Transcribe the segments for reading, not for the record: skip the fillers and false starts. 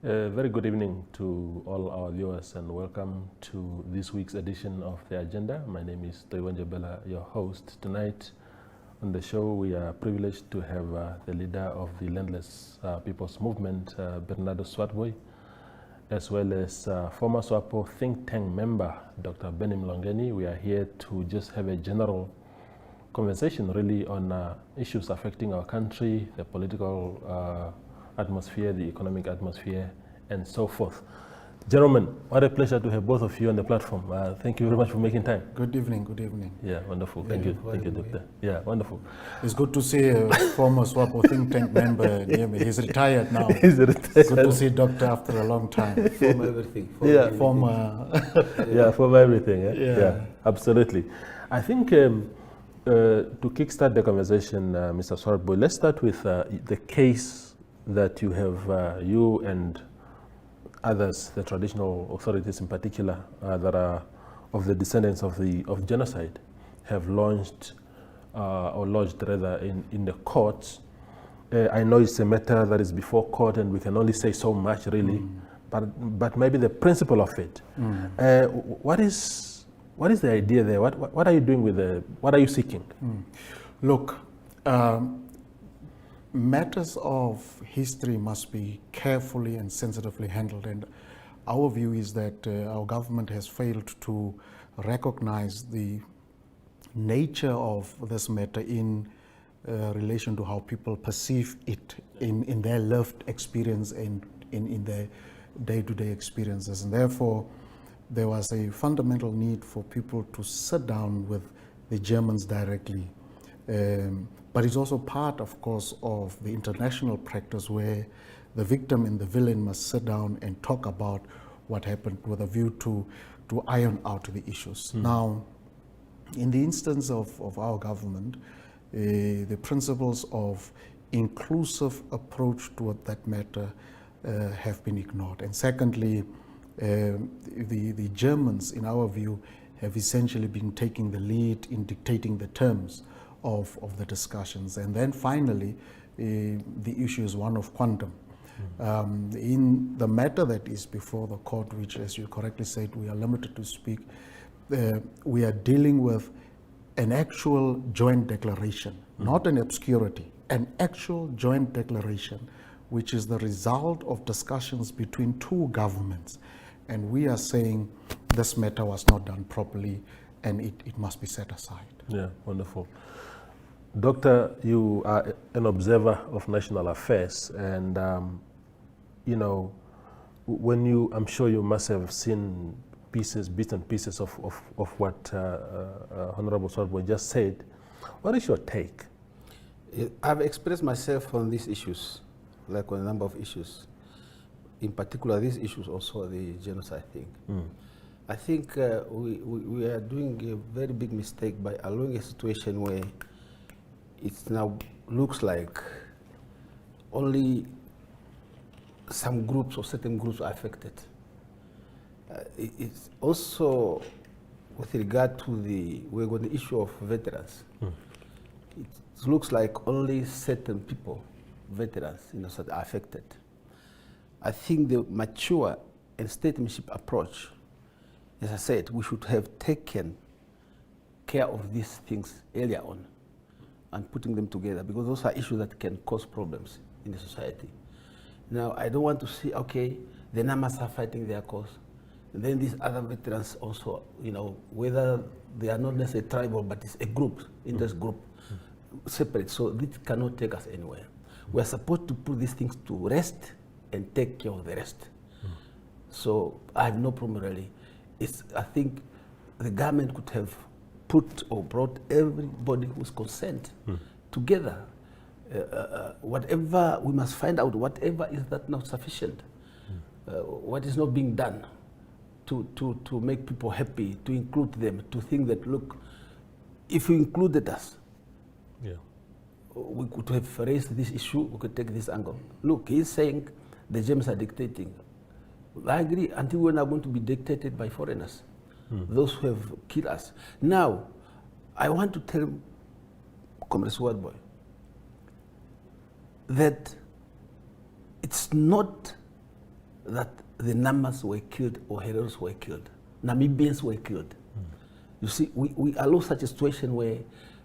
Very good evening to all our viewers and welcome to this week's edition of The Agenda. My name is Toiwanje Bella, your host. Tonight on the show we are privileged to have the leader of the Landless People's Movement, Bernadus Swartbooi, as well as former Swapo think tank member, Dr. Ben Mulongeni. We are here to just have a general conversation really on issues affecting our country, the political atmosphere, the economic atmosphere, and so forth. Gentlemen, what a pleasure to have both of you on the platform. Thank you very much for making time. Good evening, good evening. Yeah, wonderful. Thank you, Doctor. Yeah, wonderful. It's good to see a former Swapo think tank member near me. He's retired now. He's retired. Good to see Doctor after a long time. Former everything. Former everything. Yeah, absolutely. I think to kickstart the conversation, Mr. Swartbooi, let's start with the case that you have, you and others, the traditional authorities in particular, that are of the descendants of genocide, have launched or lodged rather in the courts. I know it's a matter that is before court and we can only say so much really, but maybe the principle of it. What is the idea there? What are you doing with what are you seeking? Look, matters of history must be carefully and sensitively handled, and our view is that our government has failed to recognize the nature of this matter in relation to how people perceive it in their lived experience and in their day-to-day experiences. And therefore, there was a fundamental need for people to sit down with the Germans directly. But it's also part, of course, of the international practice where the victim and the villain must sit down and talk about what happened with a view to iron out the issues. Now, in the instance of our government, the principles of inclusive approach to that matter have been ignored. And secondly, the Germans, in our view, have essentially been taking the lead in dictating the terms of the discussions. And then finally, the issue is one of quantum. In the matter that is before the court, which, as you correctly said, we are limited to speak, we are dealing with an actual joint declaration, not an obscurity, an actual joint declaration, which is the result of discussions between two governments. And we are saying this matter was not done properly and it must be set aside. Yeah, wonderful. Doctor, you are an observer of national affairs, and you know, when I'm sure you must have seen bits and pieces of what Honorable Swartbooi just said. What is your take? I've expressed myself on these issues, like on a number of issues. In particular, these issues also the genocide thing. I think we are doing a very big mistake by allowing a situation where it now looks like only some groups or certain groups are affected. It's also with regard to the issue of veterans. It looks like only certain people, veterans, are affected. I think the mature and statesmanship approach, as I said, we should have taken care of these things earlier on and putting them together, because those are issues that can cause problems in the society. Now, I don't want to see, okay, the Namas are fighting their cause, and then these other veterans also, whether they are not necessarily tribal, but it's a group, interest group, separate, so this cannot take us anywhere. We're supposed to put these things to rest and take care of the rest. So I have no problem really. I think the government could have put or brought everybody who's concerned together. Whatever we must find out, whatever is that not sufficient, what is not being done to make people happy, to include them, to think that, look, if you included us, we could have raised this issue, we could take this angle. Look, he's saying the Germans are dictating. I agree, until we're not going to be dictated by foreigners, those who have killed us. Now, I want to tell Comrade Swartbooi that it's not that the Namas were killed or Hereros were killed. Namibians were killed. You see, we allow such a situation where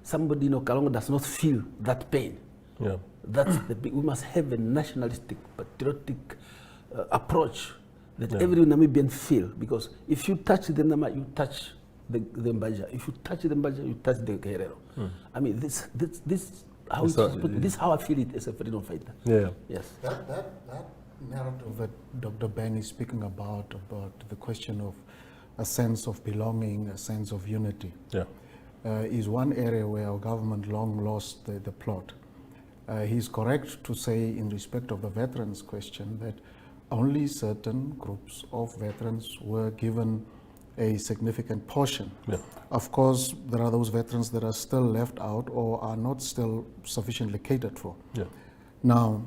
somebody in Kalongo does not feel that pain. Yeah. That's we must have a nationalistic, patriotic approach that every Namibian feel, because if you touch the Nama, you touch the Mbaja. If you touch the Mbaja, you touch the Herero. I mean, this how this how I feel it as a freedom fighter. Yeah. Yes. That narrative that Dr. Ben is speaking about the question of a sense of belonging, a sense of unity, is one area where our government long lost the plot. He's correct to say, in respect of the veterans question, that only certain groups of veterans were given a significant portion. Yeah. Of course, there are those veterans that are still left out or are not still sufficiently catered for. Yeah. Now,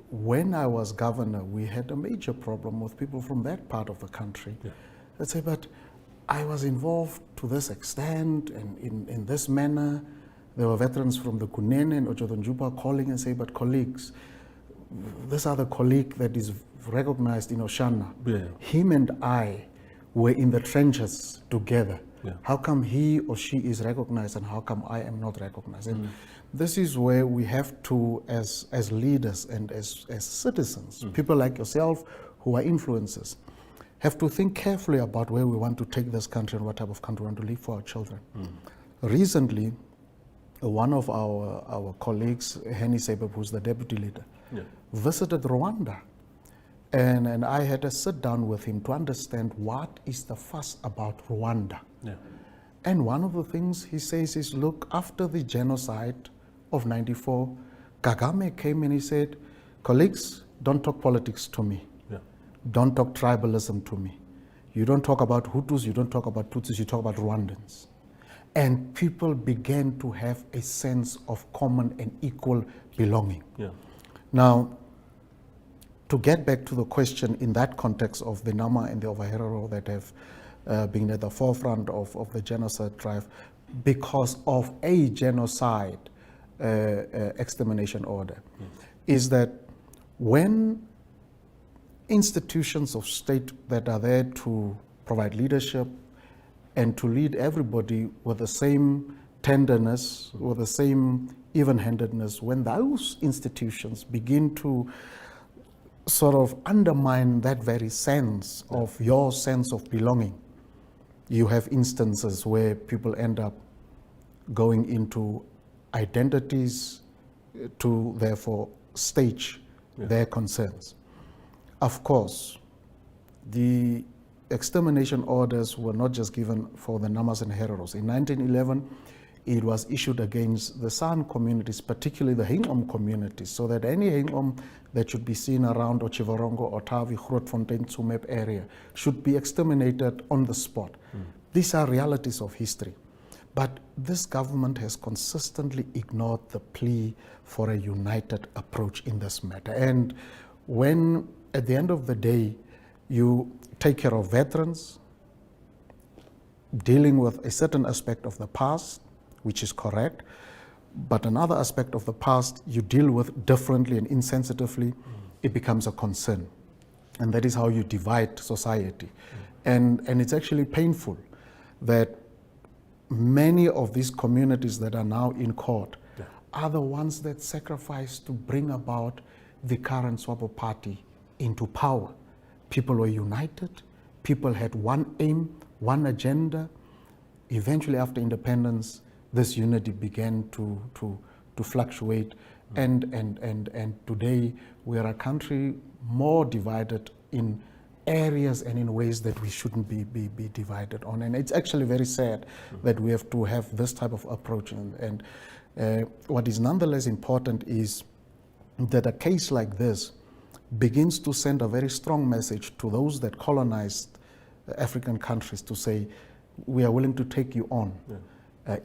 when I was governor, we had a major problem with people from that part of the country. Yeah. Let's say, but I was involved to this extent and in this manner. There were veterans from the Kunene and Ojotonjupa calling and say, but colleagues, this other colleague that is recognized in Oshana, him and I were in the trenches together. Yeah. How come he or she is recognized and how come I am not recognized? And this is where we have to, as leaders and as citizens, people like yourself who are influencers, have to think carefully about where we want to take this country and what type of country we want to leave for our children. Recently, one of our colleagues, Henny Sebeb, who's the deputy leader, visited Rwanda. And I had a sit down with him to understand what is the fuss about Rwanda. Yeah. And one of the things he says is, look, after the genocide of 94, Kagame came and he said, colleagues, don't talk politics to me. Yeah. Don't talk tribalism to me. You don't talk about Hutus, you don't talk about Tutsis, you talk about Rwandans. And people began to have a sense of common and equal belonging. Yeah. Now, to get back to the question in that context of the Nama and the Ovaherero that have been at the forefront of the genocide drive because of a genocide extermination order, is that when institutions of state that are there to provide leadership and to lead everybody with the same tenderness, with the same even-handedness, when those institutions begin to sort of undermine that very sense of your sense of belonging, you have instances where people end up going into identities to therefore stage their concerns. Of course, the extermination orders were not just given for the Namas and Hereros. In 1911, it was issued against the San communities, particularly the Hingom communities, so that any Hingom that should be seen around Ochivarongo, Otavi, Grootfontein, Tsumeb area should be exterminated on the spot. These are realities of history. But this government has consistently ignored the plea for a united approach in this matter. And when, at the end of the day, you take care of veterans, dealing with a certain aspect of the past, which is correct, but another aspect of the past you deal with differently and insensitively, it becomes a concern. And that is how you divide society. And it's actually painful that many of these communities that are now in court are the ones that sacrificed to bring about the current Swapo party into power. People were united, people had one aim, one agenda. Eventually, after independence, this unity began to fluctuate, and today we are a country more divided in areas and in ways that we shouldn't be divided on. And it's actually very sad that we have to have this type of approach. And what is nonetheless important is that a case like this begins to send a very strong message to those that colonized African countries to say, we are willing to take you on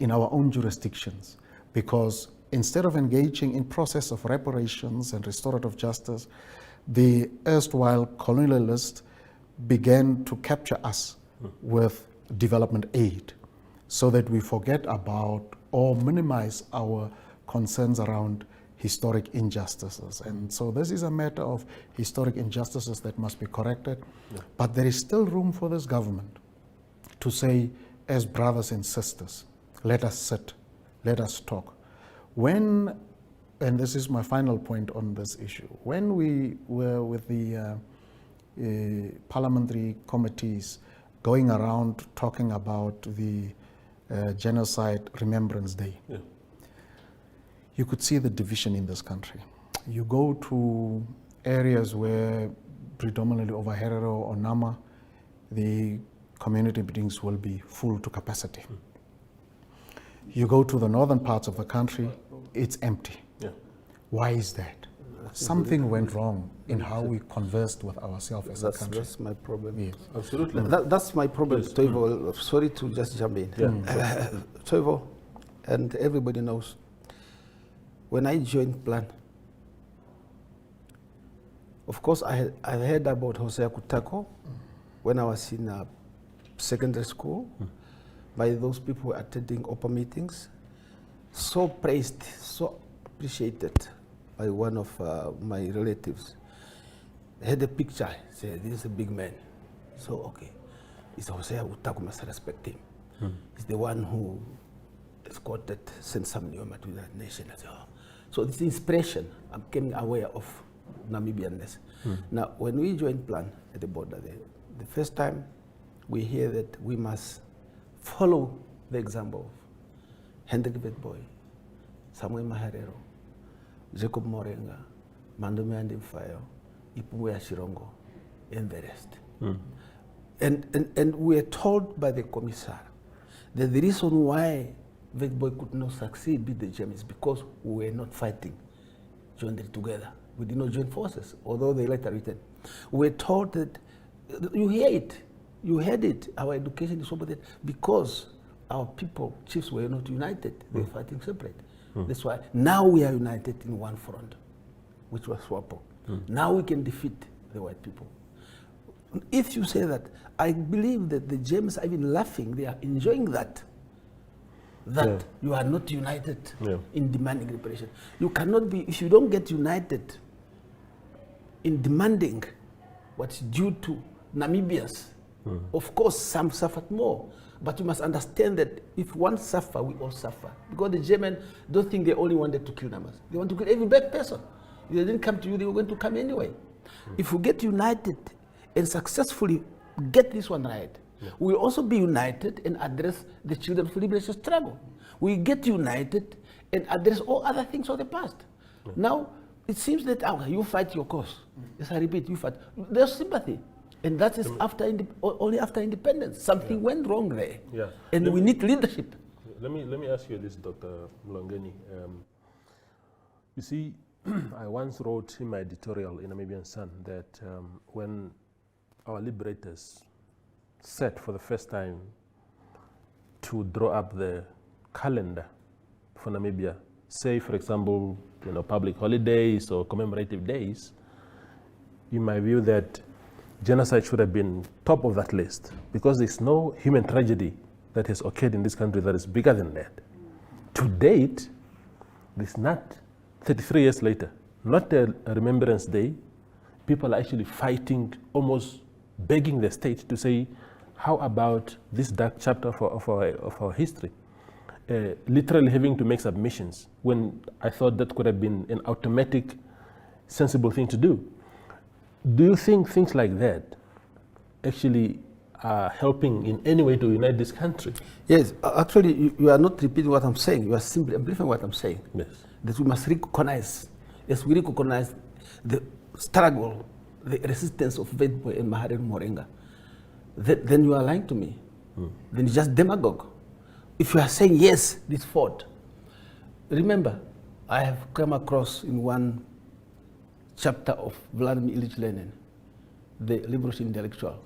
in our own jurisdictions, because instead of engaging in process of reparations and restorative justice, the erstwhile colonialists began to capture us with development aid so that we forget about or minimize our concerns around historic injustices. And so this is a matter of historic injustices that must be corrected. Yeah. But there is still room for this government to say, as brothers and sisters, let us sit, let us talk. When, and this is my final point on this issue, when we were with the parliamentary committees going around talking about the Genocide Remembrance Day, yeah, you could see the division in this country. You go to areas where predominantly over Herero or Nama, the community meetings will be full to capacity. You go to the northern parts of the country, it's empty. Yeah. Why is that? Something went wrong in how we conversed with ourselves as a country. That's my problem. Yes. Absolutely. That's my problem, yes. Toivo. Sorry to just jump in. Yeah. Toivo, and everybody knows, when I joined Plan, of course I heard about Hosea Kutako when I was in secondary school, by those people attending OPA meetings, so praised, so appreciated by one of my relatives. I had a picture, said, this is a big man. So, okay, it's Hosea Kutako, must respect him. He's the one who escorted Saint Samnioma to that nation. I said, oh. So this inspiration, I'm becoming aware of Namibianness. Now, when we joined Plan at the border, the first time we hear that we must follow the example of Hendrik Witbooi, Samuel Maharero, Jacob Morenga, Mandome Andimfayo, Ipumwe Shirongo, and the rest. And we are told by the commissar that the reason why Witbooi could not succeed with the GEM is because we were not fighting jointly together. We did not join forces, although they later returned. We were told that, you hear it, you heard it, our education is over that, because our people, chiefs, were not united, they were fighting separate. That's why now we are united in one front, which was Swapo. Now we can defeat the white people. If you say that, I believe that the James are even laughing, they are enjoying that. You are not united in demanding reparation. You cannot be, if you don't get united in demanding what's due to Namibians, of course some suffered more, but you must understand that if one suffer, we all suffer. Because the German don't think they only wanted to kill Namas. They want to kill every black person. If they didn't come to you, they were going to come anyway. If we get united and successfully get this one right, we'll also be united and address the children for liberation struggle. We get united and address all other things of the past. Now, it seems that you fight your cause. Yes, I repeat, you fight. There's sympathy. And that is only after independence. Something went wrong there. And we need leadership. Let me ask you this, Dr. Mulongeni. You see, I once wrote in my editorial in Namibian Sun that when our liberators set for the first time to draw up the calendar for Namibia, say for example, public holidays or commemorative days, in my view that genocide should have been top of that list, because there's no human tragedy that has occurred in this country that is bigger than that. To date, there's not, 33 years later, not a remembrance day. People are actually fighting, almost begging the state to say, how about this dark chapter of our history? Literally having to make submissions, when I thought that could have been an automatic, sensible thing to do. Do you think things like that actually are helping in any way to unite this country? Yes, actually you are not repeating what I'm saying, you are simply amplifying what I'm saying. Yes. That we must recognize, as we recognize the struggle, the resistance of Witbooi and Maharero Morenga, then you are lying to me. Then it's just demagogue. If you are saying, yes, this fought. Remember, I have come across in one chapter of Vladimir Ilyich Lenin, the liberation intellectual,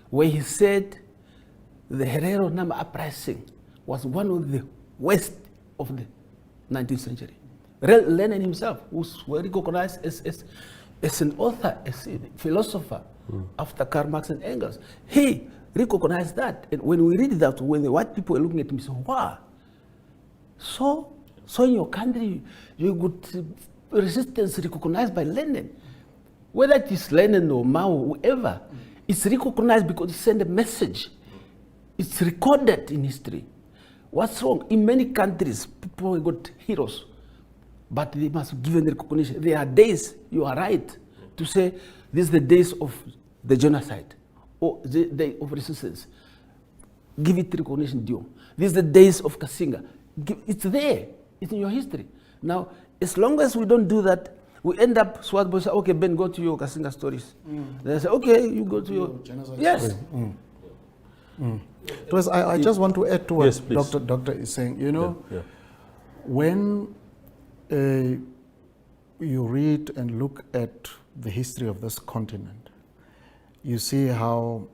where he said the Herero Nama uprising was one of the worst of the 19th century. Lenin himself was recognized as an author, as a philosopher after Karl Marx and Engels. He recognized that. And when we read that, when the white people were looking at him, he said, wow. So So in your country, you got resistance recognized by Lenin. Whether it is Lenin or Mao or whoever, it's recognized because it sends a message. It's recorded in history. What's wrong? In many countries, people got heroes, but they must be given recognition. There are days, you are right, to say, this is the days of the genocide, or the day of resistance. Give it recognition due. These are the days of Kasinga. It's there. It's in your history. Now, as long as we don't do that, we end up Swartbooi say, okay, Ben, go to your Kasinga stories. Then I say, okay, you go to your genocide. Yes. I just want to add to what Yes, please. Doctor is saying. You know, Yeah. when you read and look at the history of this continent, you see how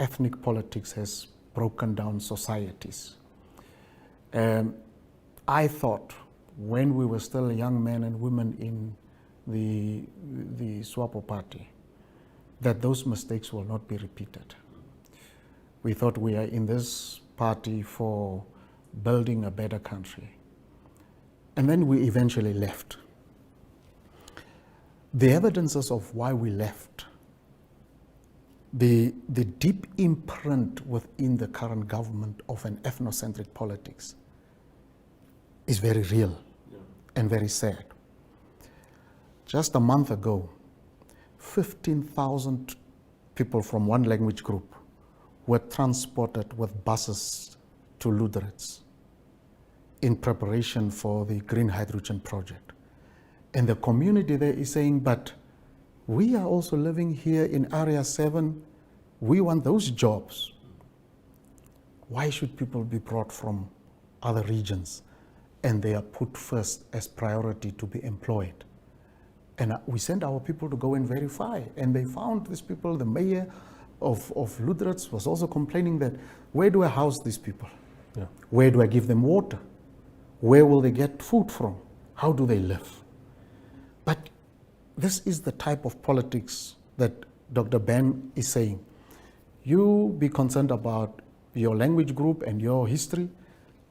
ethnic politics has broken down societies. I thought when we were still young men and women in the Swapo party that those mistakes will not be repeated. We thought we are in this party for building a better country. And then we eventually left. The evidences of why we left, the deep imprint within the current government of an ethnocentric politics is very real and very sad. Just a month ago, 15,000 people from one language group were transported with buses to Ludritz in preparation for the green hydrogen project. And the community there is saying, but we are also living here in Area 7. We want those jobs. Why should people be brought from other regions and they are put first as priority to be employed? And we sent our people to go and verify, and they found these people. The mayor of Ludritz was also complaining that, where do I house these people? Yeah. Where do I give them water? Where will they get food from? How do they live? But this is the type of politics that Dr. Ben is saying. You be concerned about your language group and your history.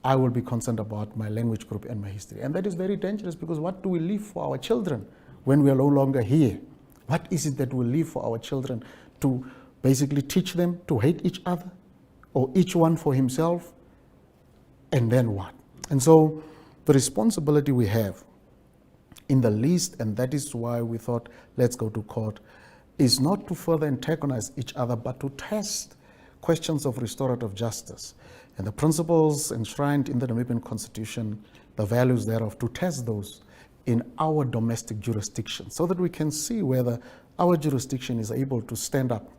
I will be concerned about my language group and my history. And that is very dangerous, because what do we leave for our children when we are no longer here? What is it that we leave for our children? To basically teach them to hate each other, or each one for himself? And then what? And so the responsibility we have in the least, and that is why we thought, let's go to court, is not to further antagonize each other, but to test questions of restorative justice and the principles enshrined in the Namibian Constitution, the values thereof, to test those in our domestic jurisdiction, so that we can see whether our jurisdiction is able to stand up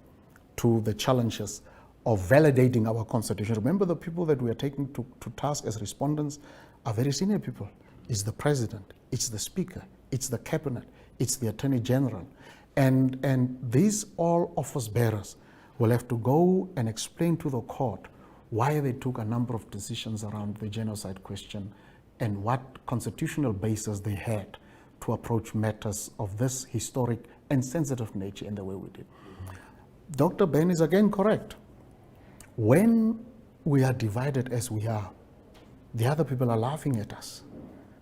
to the challenges of validating our Constitution. Remember, the people that we are taking to task as respondents are very senior people. It's the President, it's the Speaker, it's the Cabinet, it's the Attorney General. And these all office bearers will have to go and explain to the court why they took a number of decisions around the genocide question and what constitutional basis they had to approach matters of this historic and sensitive nature in the way we did. Dr. Ben is again correct. When we are divided as we are, the other people are laughing at us.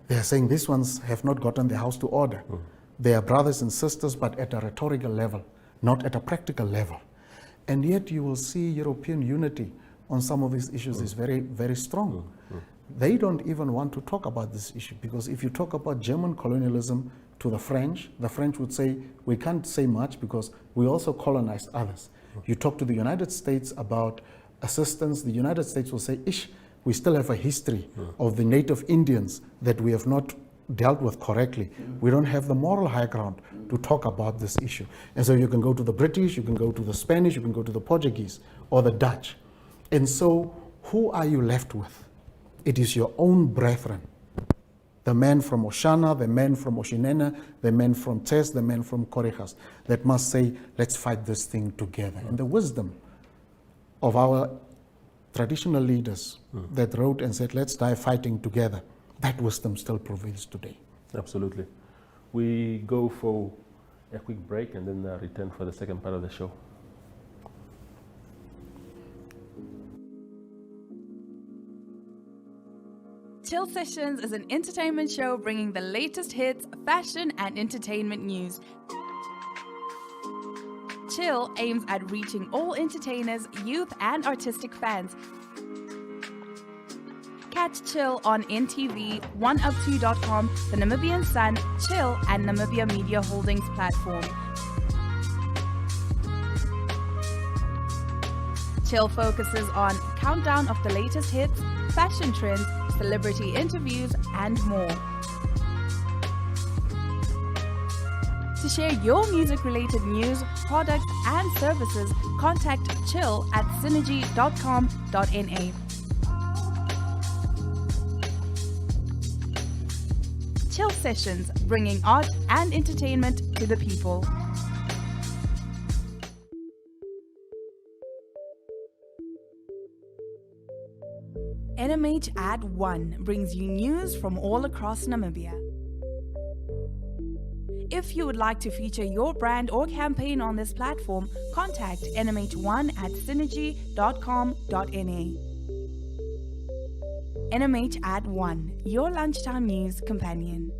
They are saying these ones have not gotten the house to order. They are brothers and sisters, but at a rhetorical level, not at a practical level. And yet you will see European unity on some of these issues is very, very strong. They don't even want to talk about this issue, because if you talk about German colonialism to the French would say, we can't say much because we also colonized others. You talk to the United States about assistance, the United States will say, ish, we still have a history of the native Indians that we have not dealt with correctly. We don't have the moral high ground to talk about this issue. And so you can go to the British, you can go to the Spanish, you can go to the Portuguese or the Dutch. And so who are you left with? It is your own brethren. The men from Oshana, the men from Oshinena, the men from Tes, the men from Korechas, that must say, let's fight this thing together. And the wisdom of our traditional leaders that wrote and said, let's die fighting together, that wisdom still prevails today. Absolutely. We go for a quick break and then return for the second part of the show. Chill Sessions is an entertainment show bringing the latest hits, fashion, and entertainment news. Chill aims at reaching all entertainers, youth, and artistic fans. Catch Chill on NTV, 1up2.com, the Namibian Sun, Chill, and Namibia Media Holdings platform. Chill focuses on countdown of the latest hits, fashion trends, celebrity interviews, and more. To share your music-related news, products, and services, contact Chill at synergy.com.na. Chill Sessions, bringing art and entertainment to the people. NMH Ad 1 brings you news from all across Namibia. If you would like to feature your brand or campaign on this platform, contact NMH1 at synergy.com.na. NMH Ad 1, your lunchtime news companion.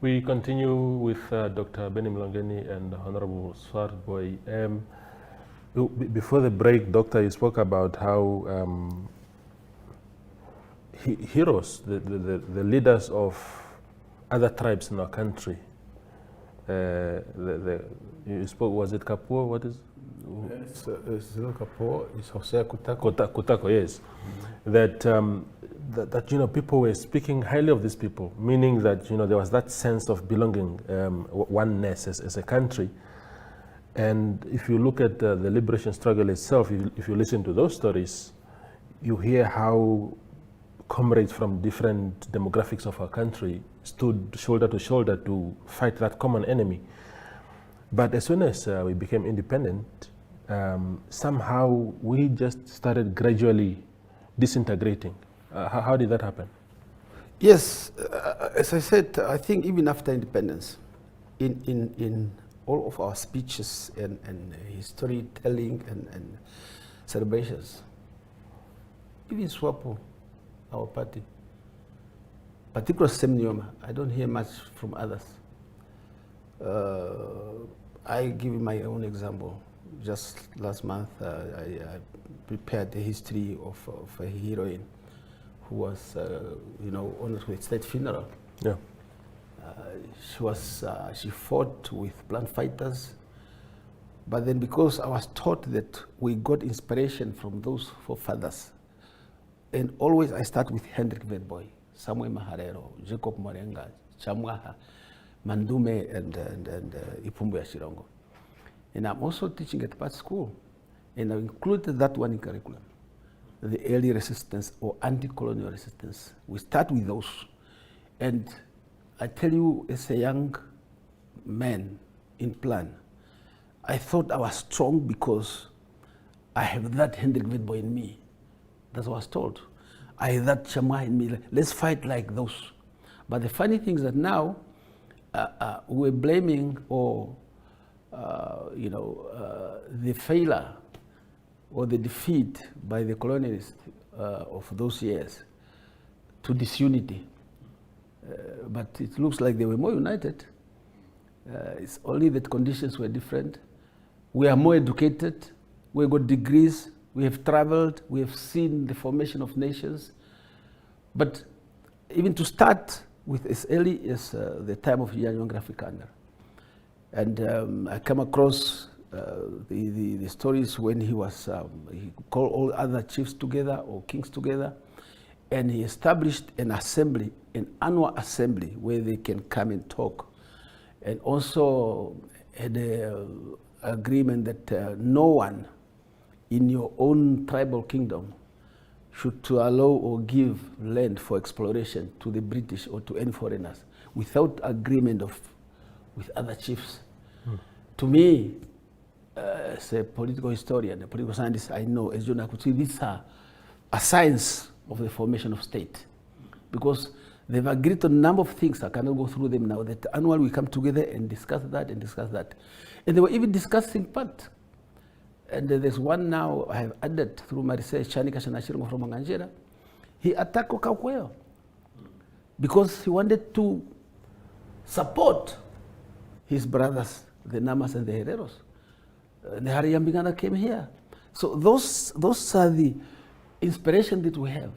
We continue with Dr. Ben Mulongeni and Honorable Swartbooi. Before the break, Doctor, you spoke about how heroes, the leaders of other tribes in our country, you spoke, was it Kapua? What is? It's not Kapua, it's Jose Kutako. Kutako, yes. Mm-hmm. That you know, people were speaking highly of these people, meaning that, you know, there was that sense of belonging, oneness as a country. And if you look at the liberation struggle itself, if you listen to those stories, you hear how comrades from different demographics of our country stood shoulder to shoulder to fight that common enemy. But as soon as we became independent, somehow we just started gradually disintegrating. How did that happen? Yes, as I said, I think even after independence, in all of our speeches and storytelling and celebrations, even Swapo, our party, particularly Semnioma, I don't hear much from others. I give you my own example. Just last month, I prepared the history of a heroine who was, honored with state funeral. Yeah. She fought with plant fighters, but then because I was taught that we got inspiration from those forefathers, and always I start with Hendrik Witbooi, Samuel Maharero, Jacob Morenga, Chamwaha, Mandume, and Ipumbu Shirongo. And I'm also teaching at Pat School, and I included that one in curriculum. the early resistance or anti-colonial resistance. We start with those. And I tell you, as a young man in plan, I thought I was strong because I have that Hendrik Witbooi in me. That's what I was told. I have that Chama in me. Let's fight like those. But the funny thing is that now we're blaming or the failure or the defeat by the colonialists of those years to disunity. But it looks like they were more united. It's only that conditions were different. We are more educated. We got degrees. We have traveled. We have seen the formation of nations. But even to start with as early as the time of Young Afrikaner. And I come across the stories when he was, he called all other chiefs together or kings together, and he established an assembly, an annual assembly where they can come and talk. And also had an agreement that no one in your own tribal kingdom should to allow or give land for exploration to the British or to any foreigners without agreement with other chiefs. To me, as a political historian, a political scientist, I know, as John, I could see these are a signs of the formation of state. Because they've agreed on a number of things, I cannot go through them now, that annually we come together and discuss that and discuss that. And they were even discussing part. And there's one now I have added through my research, Chanika Shanashirmo from Manganjera. He attacked Okakweo because he wanted to support his brothers, the Namas and the Hereros. The Hariyambingana came here. So those are the inspiration that we have.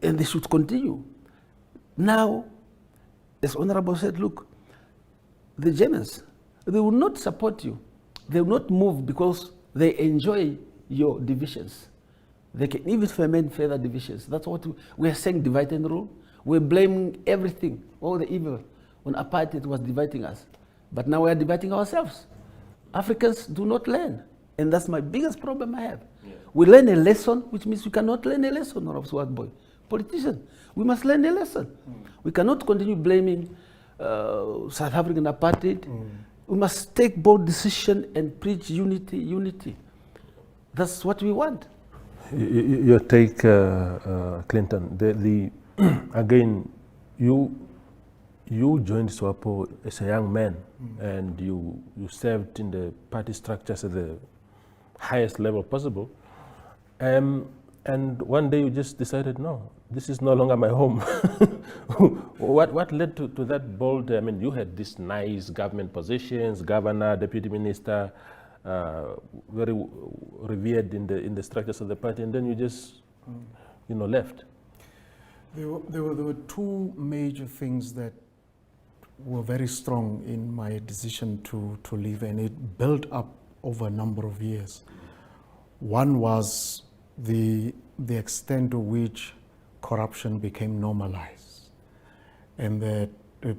And they should continue. Now, as Honorable said, look, the Germans, they will not support you. They will not move because they enjoy your divisions. They can even ferment further divisions. That's what we are saying, divide and rule. We're blaming everything, all the evil, when apartheid was dividing us. But now we are dividing ourselves. Africans do not learn. And that's my biggest problem I have. Yeah. We learn a lesson, which means we cannot learn a lesson, Bernadus Swartbooi. Politicians, we must learn a lesson. We cannot continue blaming South African apartheid. We must take bold decision and preach unity, unity. That's what we want. Your take, Clinton, again, you joined Swapo as a young man, and you served in the party structures at the highest level possible. And one day you just decided, no, this is no longer my home. What led to that bold, I mean, you had these nice government positions, governor, deputy minister, very revered in the structures of the party, and then you just, left. There were two major things that were very strong in my decision to leave, and it built up over a number of years. One was the extent to which corruption became normalized, and that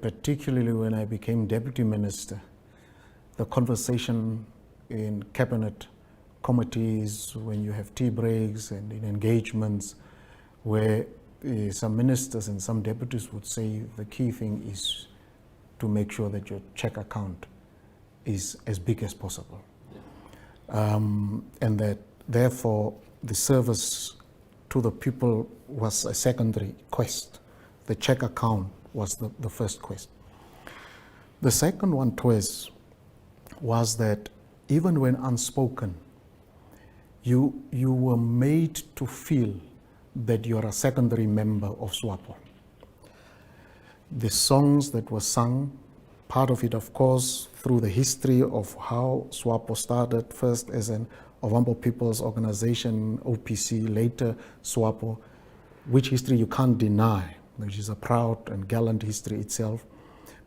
particularly when I became deputy minister, the conversation in cabinet committees, when you have tea breaks and in engagements, where some ministers and some deputies would say the key thing is to make sure that your check account is as big as possible. And that therefore the service to the people was a secondary quest. The check account was the first quest. The second one twist was that even when unspoken, you were made to feel that you're a secondary member of Swapo. The songs that were sung, part of it, of course, through the history of how Swapo started, first as an Ovambo People's Organization, OPC, later Swapo, which history you can't deny, which is a proud and gallant history itself,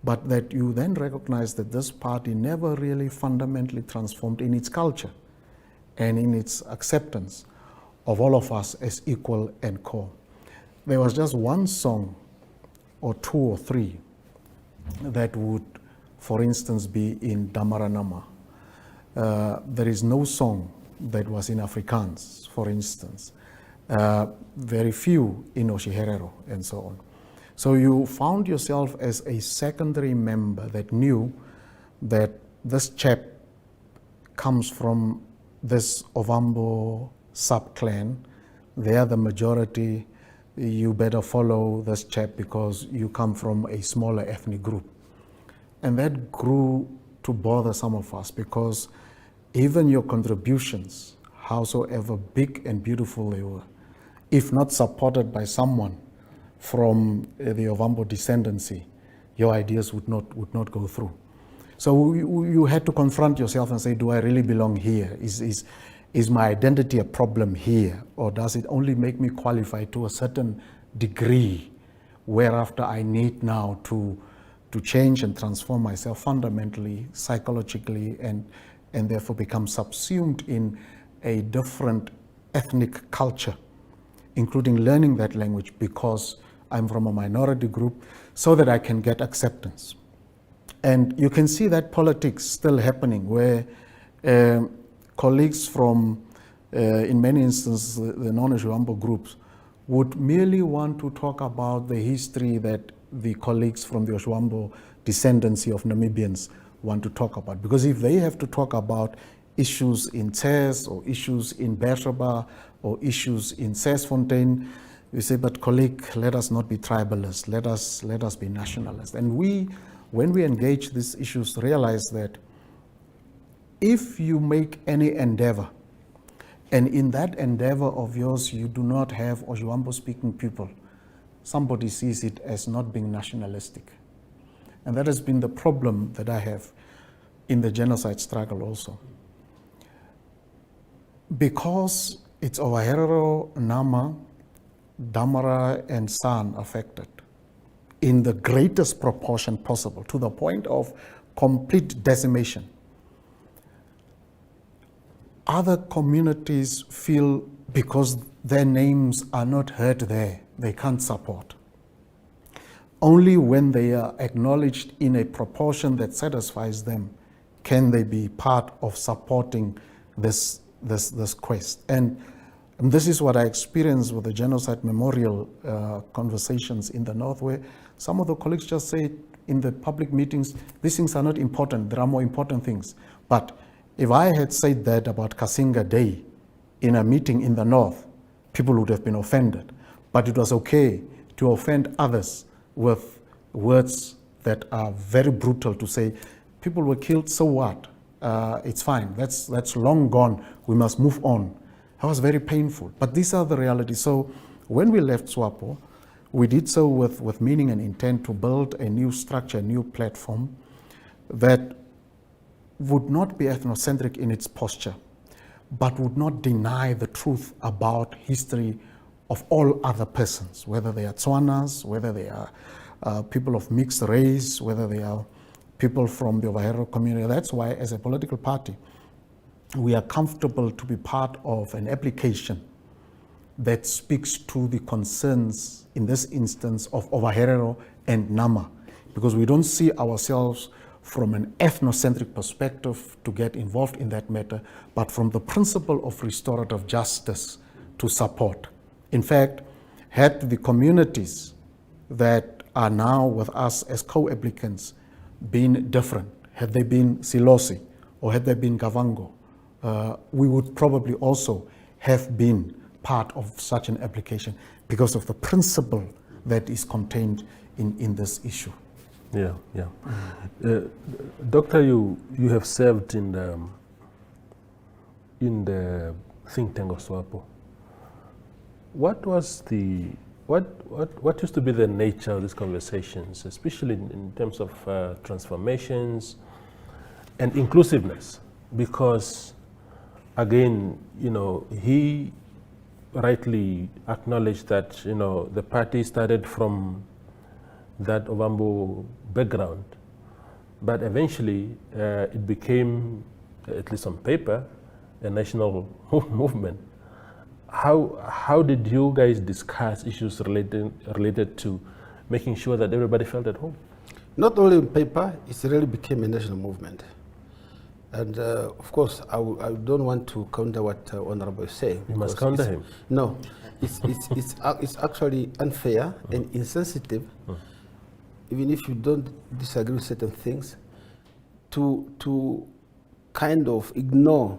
but that you then recognize that this party never really fundamentally transformed in its culture and in its acceptance of all of us as equal and core. There was just one song or two or three that would, for instance, be in Damaranama. There is no song that was in Afrikaans, for instance. very few in Oshiherero and so on. So you found yourself as a secondary member that knew that this chap comes from this Ovambo sub-clan. They are the majority. You better follow this chap because you come from a smaller ethnic group. And that grew to bother some of us because even your contributions, howsoever big and beautiful they were, if not supported by someone from the Ovambo descendancy, your ideas would not go through. So you had to confront yourself and say, do I really belong here? Is my identity a problem here? Or does it only make me qualify to a certain degree whereafter I need now to change and transform myself fundamentally, psychologically, and therefore become subsumed in a different ethnic culture, including learning that language because I'm from a minority group, so that I can get acceptance. And you can see that politics still happening where colleagues from, in many instances, the non-Oshiwambo groups would merely want to talk about the history that the colleagues from the Oshiwambo descendancy of Namibians want to talk about. Because if they have to talk about issues in Tses or issues in Bersheba or issues in Sesfontein, we say, but colleague, let us not be tribalist, let us be nationalist. And when we engage these issues, realize that if you make any endeavor, and in that endeavor of yours, you do not have Oshiwambo-speaking people, somebody sees it as not being nationalistic. And that has been the problem that I have in the genocide struggle also. Because it's Ovaherero, Nama, Damara, and San affected in the greatest proportion possible, to the point of complete decimation. Other communities feel because their names are not heard there, they can't support. Only when they are acknowledged in a proportion that satisfies them can they be part of supporting this quest. And this is what I experienced with the Genocide Memorial conversations in the North, where some of the colleagues just say in the public meetings, these things are not important, there are more important things. But if I had said that about Kasinga Day in a meeting in the North, people would have been offended. But it was okay to offend others with words that are very brutal, to say, people were killed, so what? It's fine, that's long gone, we must move on. That was very painful, but these are the realities. So when we left Swapo, we did so with meaning and intent to build a new structure, a new platform that would not be ethnocentric in its posture, but would not deny the truth about history of all other persons, whether they are Tswanas, whether they are people of mixed race, whether they are people from the Ovaherero community. That's why, as a political party, we are comfortable to be part of an application that speaks to the concerns, in this instance, of Ovaherero and Nama, because we don't see ourselves from an ethnocentric perspective to get involved in that matter, but from the principle of restorative justice to support. In fact, had the communities that are now with us as co-applicants been different, had they been Silosi or had they been Kavango, we would probably also have been part of such an application because of the principle that is contained in this issue. Yeah. Doctor, you have served in the think tank of Swapo. What used to be the nature of these conversations, especially in terms of transformations and inclusiveness? Because again, he rightly acknowledged that, the party started from that Ovambo background, but eventually it became, at least on paper, a national movement. How did you guys discuss issues related to making sure that everybody felt at home? Not only on paper, it really became a national movement. And of course, I don't want to counter what Honorable is saying. You must counter him. No, it's actually unfair and insensitive, even if you don't disagree with certain things, to kind of ignore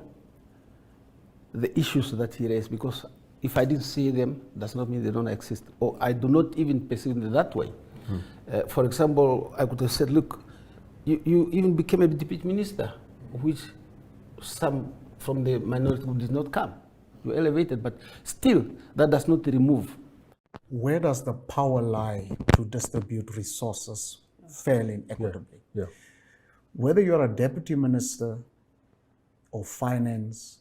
the issues that he raised, because if I didn't see them, does not mean they don't exist, or I do not even perceive them that way. For example, I could have said, look, you even became a deputy minister, which some from the minority group did not come. You elevated, but still, that does not remove. Where does the power lie to distribute resources fairly and equitably? Yeah. Whether you're a deputy minister or finance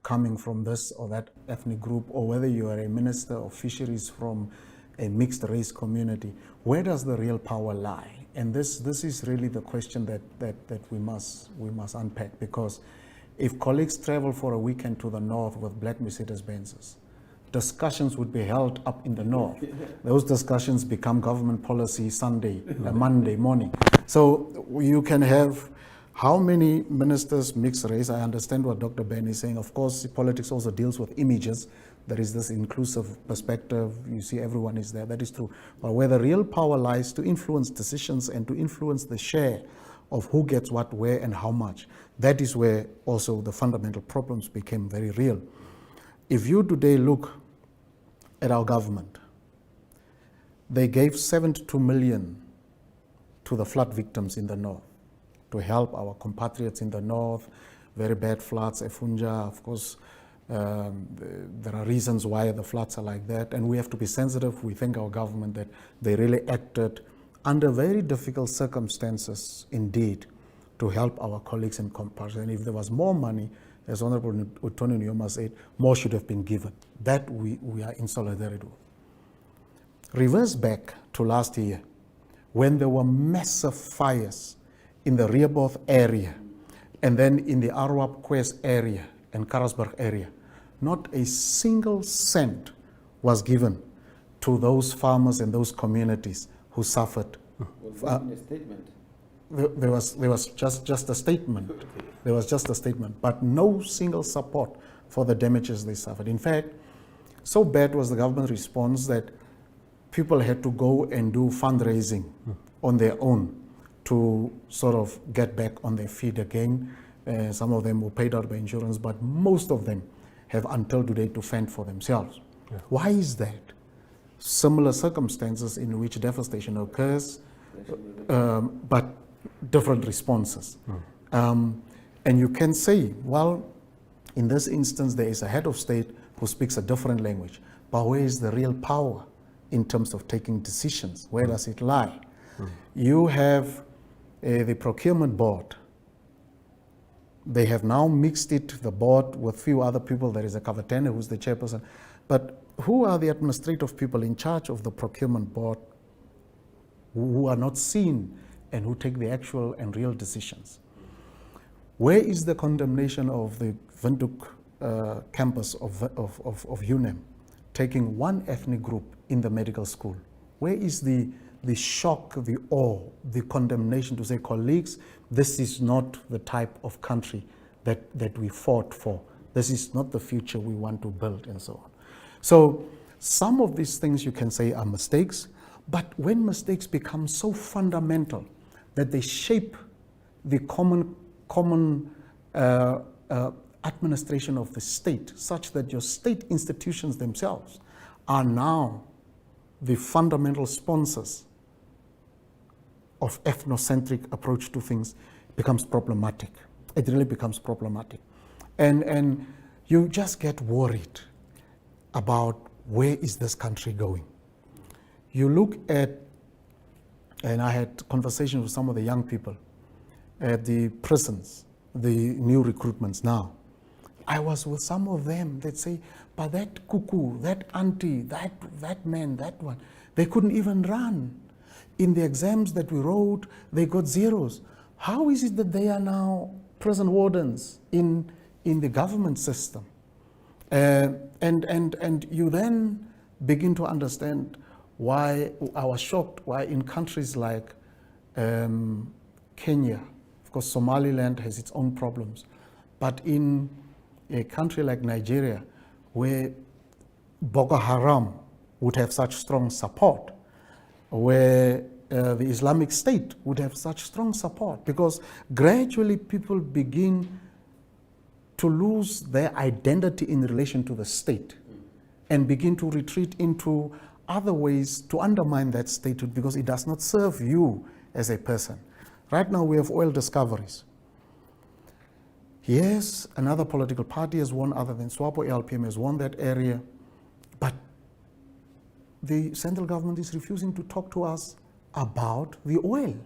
coming from this or that ethnic group, or whether you are a minister of fisheries from a mixed race community, where does the real power lie? And this is really the question that we must unpack, because if colleagues travel for a weekend to the north with black Mercedes-Benzes, discussions would be held up in the north. Those discussions become government policy Sunday, Monday morning. So you can have how many ministers mixed race? I understand what Dr. Ben is saying. Of course, politics also deals with images. There is this inclusive perspective. You see, everyone is there. That is true. But where the real power lies to influence decisions and to influence the share of who gets what, where, and how much, that is where also the fundamental problems became very real. If you today look at our government, they gave 72 million to the flood victims in the north to help our compatriots in the north. Very bad floods, Efunja, of course. There are reasons why the floods are like that, and we have to be sensitive. We thank our government that they really acted under very difficult circumstances indeed to help our colleagues in comparison. And if there was more money, as Honorable Utoni Nyoma said, more should have been given. That we are in solidarity with. Reverse back to last year, when there were massive fires in the Rehoboth area, and then in the Arwap Quest area and Karasburg area, not a single cent was given to those farmers and those communities who suffered. A statement. There was just a statement. There was just a statement, but no single support for the damages they suffered. In fact, so bad was the government response that people had to go and do fundraising on their own to sort of get back on their feet again. Some of them were paid out by insurance, but most of them have until today to fend for themselves. Yeah. Why is that? Similar circumstances in which devastation occurs, but different responses. And you can say, well, in this instance, there is a head of state who speaks a different language, but where is the real power in terms of taking decisions? Where does it lie? You have the procurement board. They have now mixed it, the board, with few other people. There is a Kavatene who's the chairperson. But who are the administrative people in charge of the procurement board who are not seen and who take the actual and real decisions? Where is the condemnation of the Windhoek campus of UNEM, taking one ethnic group in the medical school? Where is the shock, the awe, the condemnation to say, colleagues, this is not the type of country that we fought for. This is not the future we want to build, and so on. So some of these things you can say are mistakes, but when mistakes become so fundamental that they shape the common administration of the state, such that your state institutions themselves are now the fundamental sponsors of ethnocentric approach to things, becomes problematic. It really becomes problematic. And you just get worried about where is this country going. You look at, and I had conversations with some of the young people at the prisons, the new recruitments now. I was with some of them that say, but that cuckoo, that auntie, that man, that one, they couldn't even run. In the exams that we wrote, they got zeros. How is it that they are now prison wardens in the government system? And you then begin to understand why I was shocked why in countries like Kenya, of because Somaliland has its own problems. But in a country like Nigeria, where Boko Haram would have such strong support, where the Islamic State would have such strong support, because gradually people begin to lose their identity in relation to the state and begin to retreat into other ways to undermine that statehood because it does not serve you as a person. Right now we have oil discoveries. Yes, another political party has won other than Swapo. LPM has won that area, but the central government is refusing to talk to us about the oil,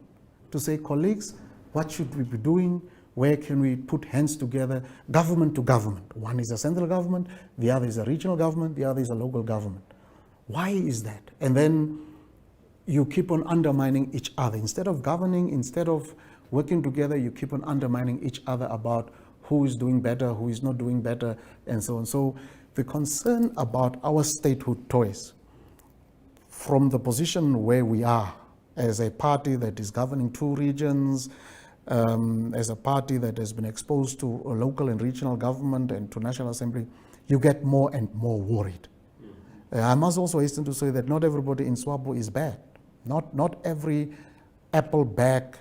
to say, colleagues, what should we be doing? Where can we put hands together, government to government? One is a central government, the other is a regional government, the other is a local government. Why is that? And then you keep on undermining each other. Instead of governing, instead of working together, you keep on undermining each other about who is doing better, who is not doing better, and so on. So the concern about our statehood choice, from the position where we are as a party that is governing two regions, as a party that has been exposed to a local and regional government and to National Assembly, you get more and more worried. I must also hasten to say that not everybody in Swapo is bad. Not every apple bag,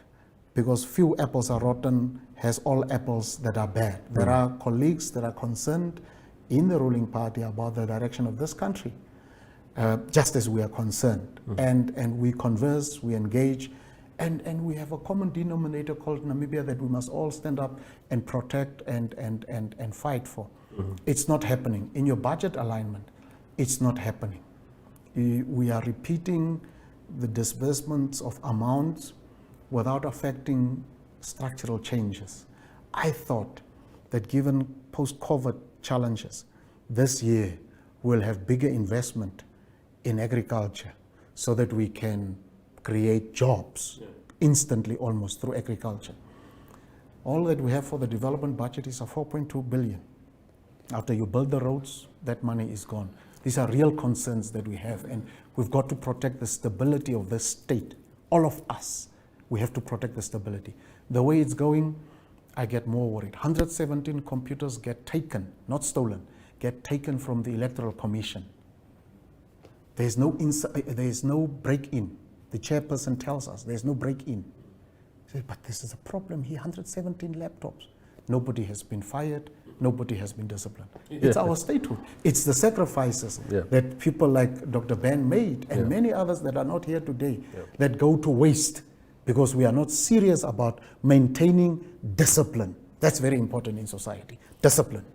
because few apples are rotten, has all apples that are bad. There are colleagues that are concerned in the ruling party about the direction of this country, just as we are concerned. And we converse, we engage, and we have a common denominator called Namibia that we must all stand up and protect and fight for. It's not happening. In your budget alignment, it's not happening. We are repeating the disbursements of amounts without affecting structural changes. I thought that given post-COVID challenges, this year we'll have bigger investment in agriculture so that we can create jobs instantly almost through agriculture. All that we have for the development budget is a 4.2 billion. After you build the roads, that money is gone. These are real concerns that we have, and we've got to protect the stability of this state. All of us, we have to protect the stability. The way it's going, I get more worried. 117 computers get taken, not stolen, get taken from the Electoral Commission. There's no break-in. The chairperson tells us there's no break-in. But this is a problem here, 117 laptops. Nobody has been fired, nobody has been disciplined. It's our statehood. It's the sacrifices that people like Dr. Ben made and many others that are not here today that go to waste because we are not serious about maintaining discipline. That's very important in society, discipline.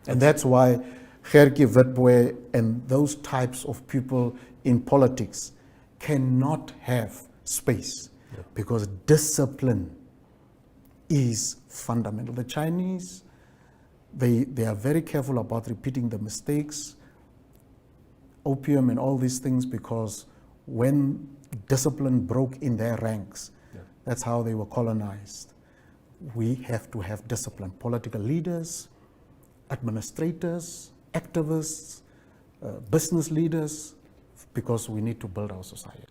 And that's why Gertjie Witbooi and those types of people in politics cannot have space because discipline is fundamental. The Chinese, they are very careful about repeating the mistakes, opium and all these things, because when discipline broke in their ranks, that's how they were colonized. We have to have discipline. Political leaders, administrators, activists, business leaders, because we need to build our society.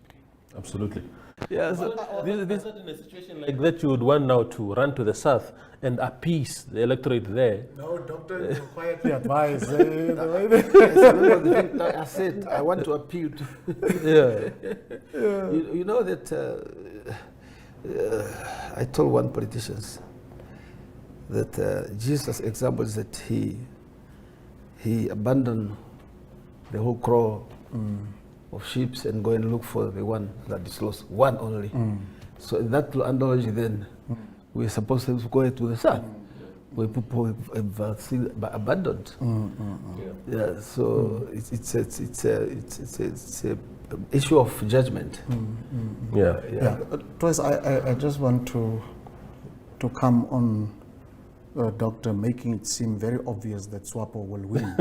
Absolutely. Yeah, so this in a situation like that, you would want now to run to the south and appease the electorate there. No, doctor, you quietly advise. I said, I want to appeal to. You know that I told one politician that Jesus' example is that he abandoned the whole crow of sheep and go and look for the one that is lost, one only. So in that analogy then, we're supposed to go to the south, where people have abandoned. So it's a issue of judgment. Twice I just want to come on Doctor making it seem very obvious that Swapo will win.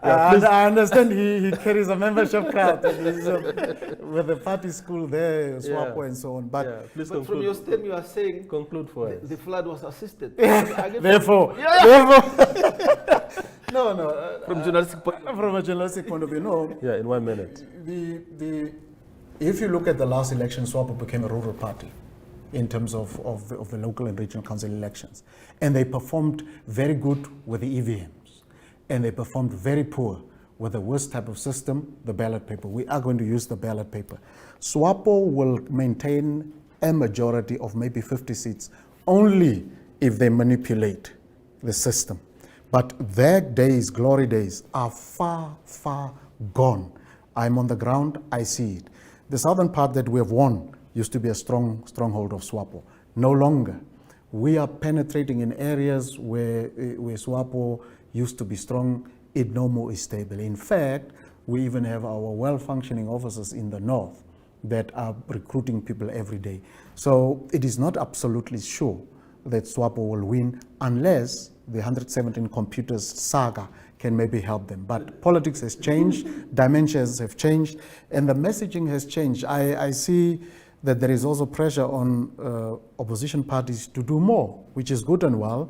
I understand he carries a membership card with the party school there, Swapo and so on. But, but from your statement, you are saying conclude for us. The flood was assisted. Therefore, no. From journalistic point. From a journalistic point of view, no. Yeah, in 1 minute. If you look at the last election, Swapo became a rural party. in terms of the local and regional council elections. And they performed very good with the EVMs. And they performed very poor with the worst type of system, the ballot paper. We are going to use the ballot paper. Swapo will maintain a majority of maybe 50 seats only if they manipulate the system. But their days, glory days, are far, far gone. I'm on the ground, I see it. The southern part that we have won used to be a stronghold of Swapo. No longer. We are penetrating in areas where Swapo used to be strong. It no more is stable. In fact, we even have our well-functioning officers in the north that are recruiting people every day. So it is not absolutely sure that Swapo will win unless the 117 computers saga can maybe help them. But politics has changed, dimensions have changed, and the messaging has changed. I see that there is also pressure on opposition parties to do more, which is good and well,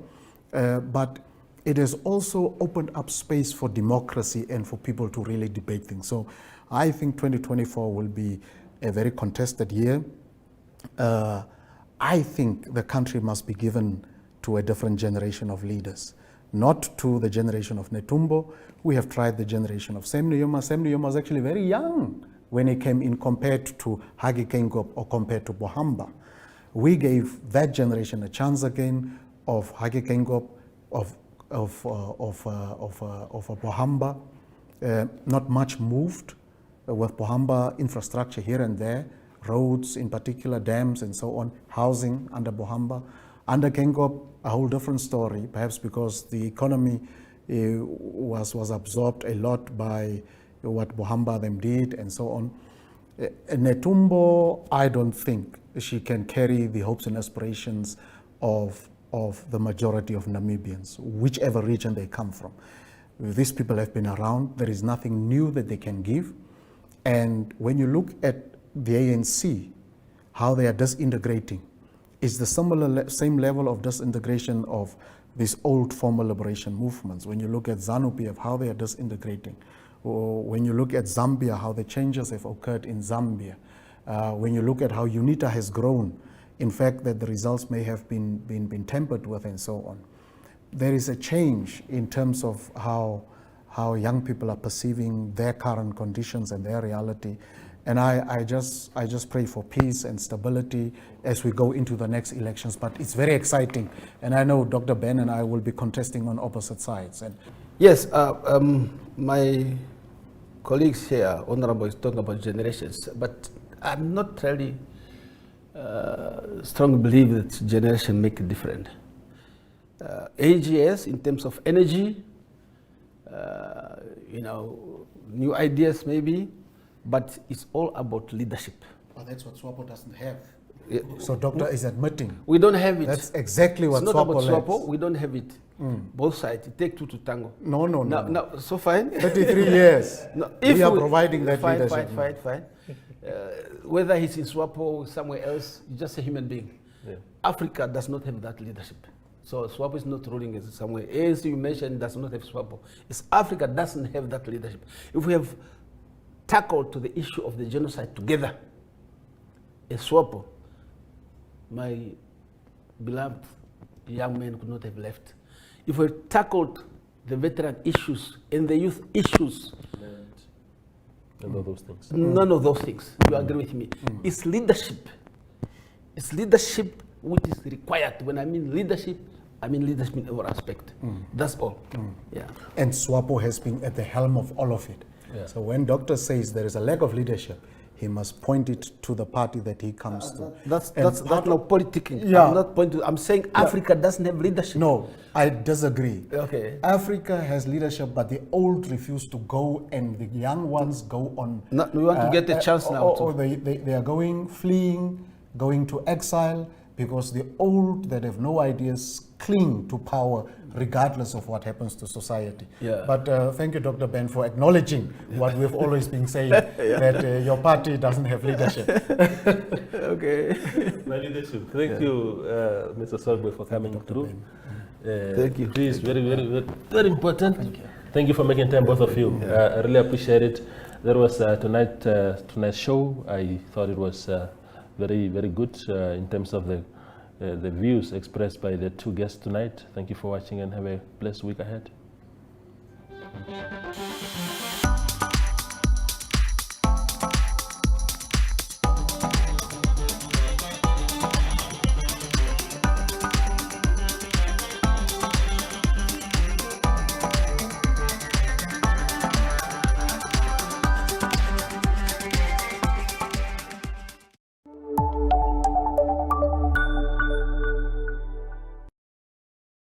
but it has also opened up space for democracy and for people to really debate things. So I think 2024 will be a very contested year. I think the country must be given to a different generation of leaders, not to the generation of Netumbo. We have tried the generation of Sam Nujoma. Sam Nujoma was actually very young when he came in compared to Hage Geingob or compared to Bohamba. We gave that generation a chance again of Hage Geingob, of Bohamba. Not much moved with Bohamba, infrastructure here and there, roads in particular, dams and so on, housing under Bohamba. Under Geingob, a whole different story, perhaps because the economy was absorbed a lot by what Bohamba them did and so on. Netumbo, I don't think she can carry the hopes and aspirations of the majority of Namibians, whichever region they come from. These people have been around. There is nothing new that they can give. And when you look at the ANC, how they are disintegrating, it's the same level of disintegration of these old former liberation movements. When you look at ZANU-PF, how they are disintegrating. Or when you look at Zambia, how the changes have occurred in Zambia. When you look at how UNITA has grown, in fact, that the results may have been tempered with and so on. There is a change in terms of how young people are perceiving their current conditions and their reality. And I just pray for peace and stability as we go into the next elections. But it's very exciting. And I know Dr. Ben and I will be contesting on opposite sides. And yes, my colleagues here, Honorable, is talking about generations. But I'm not really strongly believe that generation make it different. AGS, in terms of energy, new ideas maybe, but it's all about leadership. Oh, that's what Swapo doesn't have. So Doctor is admitting. We don't have it. That's exactly what it's Swapo not about Swapo, lacks. we don't have it. Both sides, it take two to tango. No. So fine. 33 years. No, we are providing that fine, leadership. Fine. Whether he's in Swapo or somewhere else, he's just a human being. Yeah. Africa does not have that leadership. So Swapo is not ruling as somewhere. ANC you mentioned does not have Swapo. It's Africa doesn't have that leadership. If we have tackled to the issue of the genocide together, as Swapo, my beloved young men could not have left. If we tackled the veteran issues and the youth issues, none of those things. None of those things. You agree with me? It's leadership. It's leadership which is required. When I mean leadership in every aspect. That's all. Yeah. And Swapo has been at the helm of all of it. Yeah. So when Doctor says there is a lack of leadership, he must point it to the party that he comes to. That's not politicking. Yeah. I'm not pointing. I'm saying Africa doesn't have leadership. No, I disagree. Okay. Africa has leadership, but the old refuse to go, and the young ones go on. No, we want to get a chance now. Or they are fleeing, going to exile, because the old that have no ideas cling to power regardless of what happens to society. Yeah. But thank you, Dr. Ben, for acknowledging what we've always been saying, that your party doesn't have leadership. Okay. My leadership. Thank you, Mr. Swartbooi, for coming through. Thank you. This is very important. Thank you for making time, both of you. I really appreciate it. That was tonight's show. I thought it was very, very good in terms of the views expressed by the two guests tonight. Thank you for watching and have a blessed week ahead.